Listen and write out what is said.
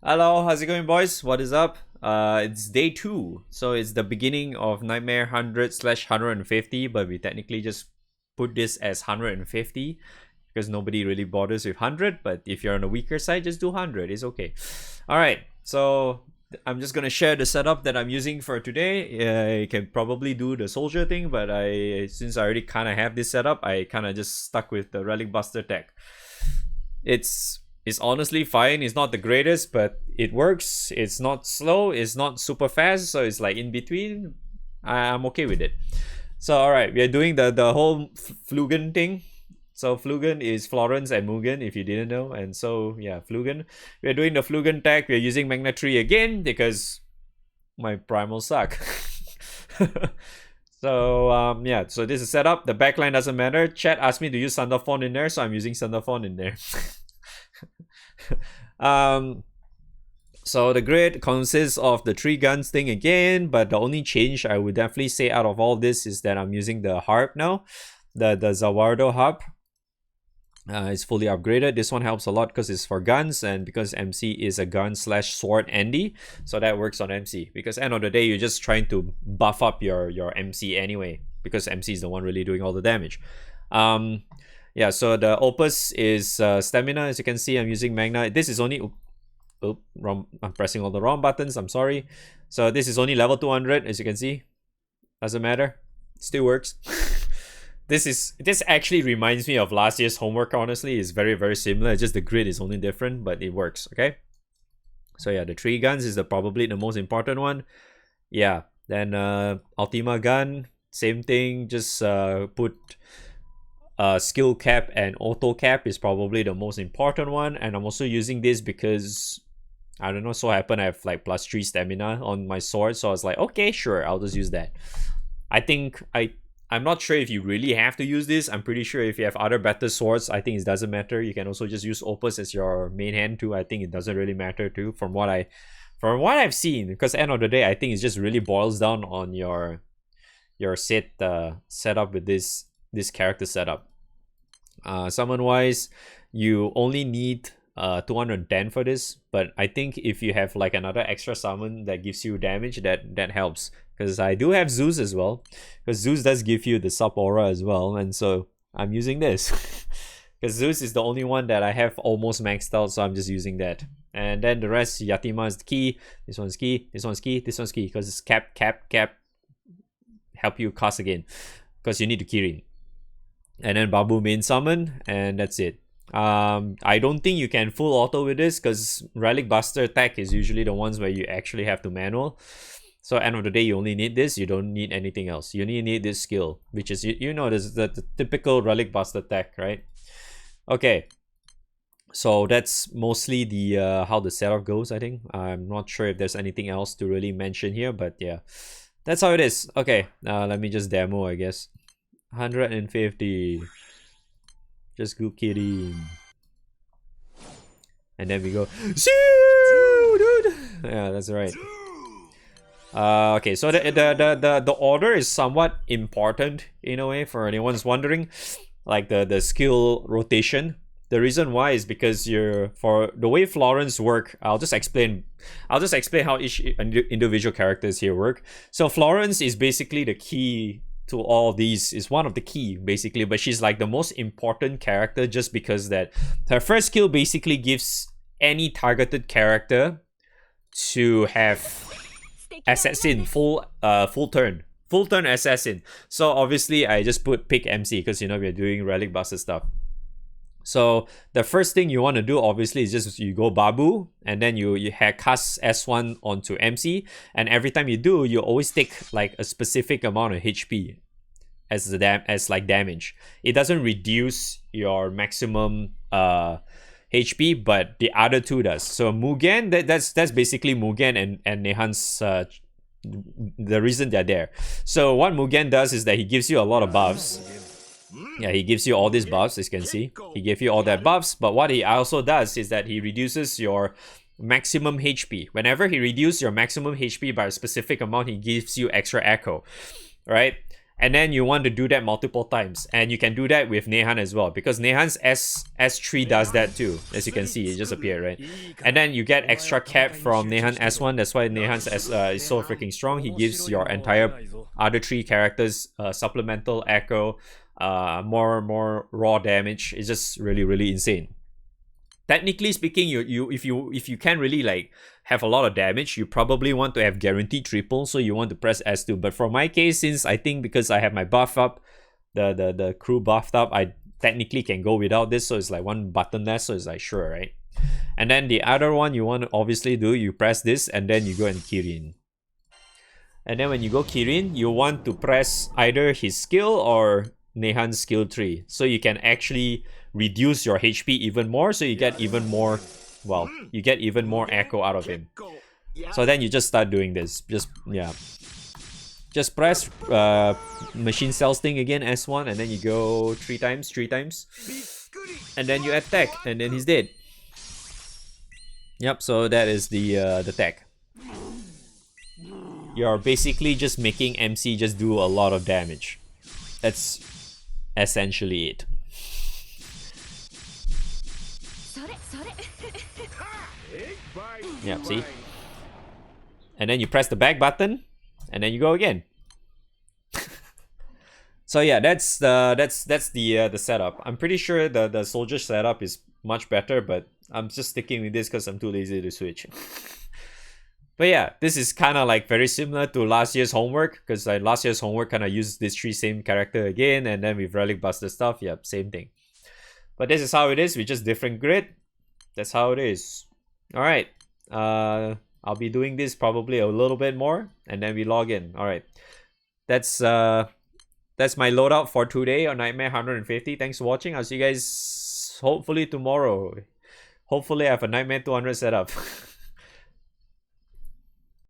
Hello, how's it going, boys? What is up? It's day 2, so it's the beginning of Nightmare 100/150, but we technically just put this as 150 because nobody really bothers with 100. But if you're on a weaker side, just do 100. It's okay. All right, so I'm just gonna share the setup that I'm using for today. I can probably do the soldier thing, but since I already kind of have this setup, I kind of just stuck with the Relic Buster tech. It's honestly fine. It's not the greatest, but it works. It's not slow. It's not super fast. So it's like in between. I'm okay with it. So alright, we are doing the whole Flugen thing. So Flugen is Florence and Mugen, if you didn't know. And so yeah, Flugen. We are doing the Flugen tag. We are using Magna 3 again because my primal suck. So yeah, so this is setup. The backline doesn't matter. Chat asked me to use Thunderfawn in there, so I'm using Thunderfawn in there. So the grid consists of the 3 guns thing again, but the only change I would definitely say out of all this is that I'm using the harp now, the Zawardo harp. It's fully upgraded. This one helps a lot because it's for guns, and because MC is a gun slash sword Andy, so that works on MC. Because end of the day, you're just trying to buff up your MC anyway, because MC is the one really doing all the damage. Yeah, so the opus is stamina. As you can see, I'm using Magna. This is only... I'm pressing all the wrong buttons. I'm sorry. So this is only level 200, as you can see. Doesn't matter. Still works. This actually reminds me of last year's homework, honestly. It's very, very similar. Just the grid is only different, but it works, okay? So yeah, the 3 guns is probably the most important one. Yeah, then Ultima gun, same thing. Just put... skill cap and auto cap is probably the most important one, and I'm also using this because I don't know, so happen I have like +3 stamina on my sword, so I was like, okay, sure, I'll just use that. I think I'm not sure if you really have to use this. I'm pretty sure if you have other better swords, I think it doesn't matter. You can also just use opus as your main hand too. I think it doesn't really matter too, from what I've seen, because end of the day, I think it just really boils down on your setup with this character setup. Summon wise, you only need 210 for this, but I think if you have like another extra summon that gives you damage, that helps, because I do have Zeus as well, because Zeus does give you the sub aura as well, and so I'm using this because Zeus is the only one that I have almost maxed out, so I'm just using that. And then the rest, Yatima is the key, this one's key, this one's key, this one's key, because it's cap, help you cast again, because you need to Kirin. And then Babu main summon, and that's it. I don't think you can full auto with this, because Relic Buster attack is usually the ones where you actually have to manual. So end of the day, you only need this. You don't need anything else. You only need this skill, which is, you know, this is the typical Relic Buster attack, right? Okay. So that's mostly the how the setup goes, I think. I'm not sure if there's anything else to really mention here, but yeah. That's how it is. Okay, let me just demo, I guess. 150. Just go kidding. And then we go, dude. Yeah, that's right. Okay, so the order is somewhat important in a way, for anyone's wondering, like the skill rotation. The reason why is because for the way Florence work, I'll just explain how each individual characters here work. So Florence is basically the key to all these, is one of the key basically, but she's like the most important character just because that her first skill basically gives any targeted character to have assassin full turn assassin. So obviously I just pick MC because, you know, we're doing Relic Buster stuff. So the first thing you want to do obviously is just you go Babu, and then you cast S1 onto MC, and every time you do, you always take like a specific amount of HP as like damage. It doesn't reduce your maximum HP, but the other two does. So Mugen, that's basically Mugen and Nehan's the reason they're there. So what Mugen does is that he gives you a lot of buffs. Yeah, he gives you all these buffs, as you can see. He gave you all that buffs, but what he also does is that he reduces your maximum HP. Whenever he reduces your maximum HP by a specific amount, he gives you extra echo, right? And then you want to do that multiple times. And you can do that with Nehan as well, because Nehan's S3 does that too. As you can see, it just appeared, right? And then you get extra cap from Nehan S1. That's why Nehan's is so freaking strong. He gives your entire other 3 characters supplemental echo, more raw damage. It's just really insane. Technically speaking, if you can't really like have a lot of damage, you probably want to have guaranteed triple, so you want to press S2. But for my case, since I think because I have my buff up, the crew buffed up, I technically can go without this, so it's like one button less, so it's like sure, right? And then the other one you want to obviously do, you press this and then you go and Kirin. And then when you go Kirin, you want to press either his skill or Nehan's skill 3, so you can actually reduce your HP even more, so you get even more, well, you get even more echo out of him. So then you just start doing this. Just press machine cells thing again, S1, and then you go 3 times, and then you attack, and then he's dead. Yep, so that is the tech. You're basically just making MC just do a lot of damage. That's essentially it. Yeah, see? And then you press the back button, and then you go again. So yeah, that's the setup. I'm pretty sure the soldier setup is much better, but I'm just sticking with this because I'm too lazy to switch. But yeah, this is kind of like very similar to last year's homework, because like last year's homework kind of used this 3 same character again, and then with relic buster stuff, yep, same thing. But this is how it is with just different grid. That's how it is. All right. I'll be doing this probably a little bit more, and then we log in. All right. That's my loadout for today on Nightmare 150. Thanks for watching. I'll see you guys hopefully tomorrow. Hopefully I have a Nightmare 200 set up.